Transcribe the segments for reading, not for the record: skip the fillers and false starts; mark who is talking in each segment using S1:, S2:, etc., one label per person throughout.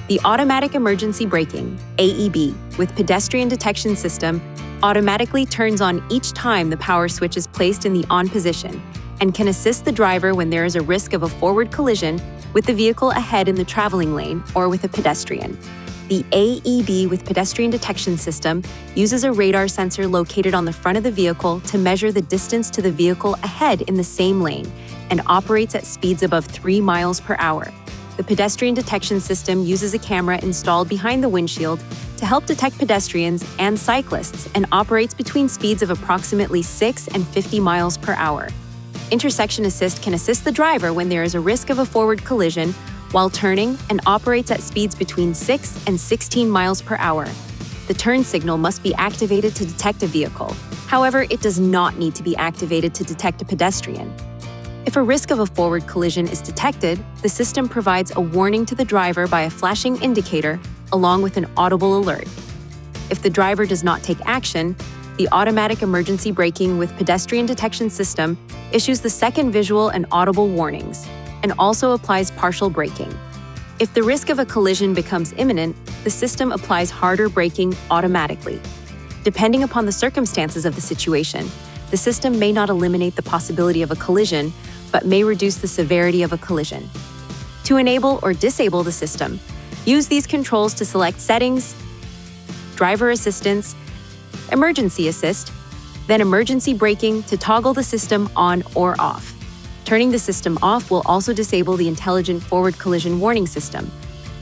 S1: The automatic emergency braking, AEB, with pedestrian detection system automatically turns on each time the power switch is placed in the on position and can assist the driver when there is a risk of a forward collision with the vehicle ahead in the traveling lane or with a pedestrian. The AEB with pedestrian detection system uses a radar sensor located on the front of the vehicle to measure the distance to the vehicle ahead in the same lane and operates at speeds above 3 miles per hour. The pedestrian detection system uses a camera installed behind the windshield to help detect pedestrians and cyclists and operates between speeds of approximately 6 and 50 miles per hour. Intersection Assist can assist the driver when there is a risk of a forward collision while turning and operates at speeds between 6 and 16 miles per hour. The turn signal must be activated to detect a vehicle. However, it does not need to be activated to detect a pedestrian. If a risk of a forward collision is detected, the system provides a warning to the driver by a flashing indicator along with an audible alert. If the driver does not take action, the automatic emergency braking with pedestrian detection system issues the second visual and audible warnings and also applies partial braking. If the risk of a collision becomes imminent, the system applies harder braking automatically. Depending upon the circumstances of the situation, the system may not eliminate the possibility of a collision, but may reduce the severity of a collision. To enable or disable the system, use these controls to select Settings, Driver Assistance, Emergency Assist, then Emergency Braking to toggle the system on or off. Turning the system off will also disable the intelligent forward collision warning system.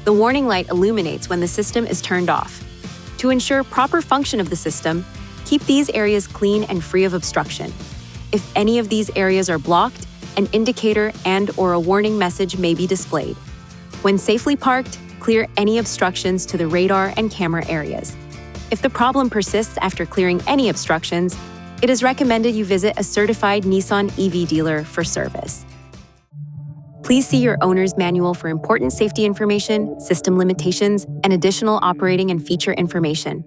S1: The warning light illuminates when the system is turned off. To ensure proper function of the system, keep these areas clean and free of obstruction. If any of these areas are blocked, an indicator and/or a warning message may be displayed. When safely parked, clear any obstructions to the radar and camera areas. If the problem persists after clearing any obstructions, it is recommended you visit a certified Nissan EV dealer for service. Please see your owner's manual for important safety information, system limitations, and additional operating and feature information.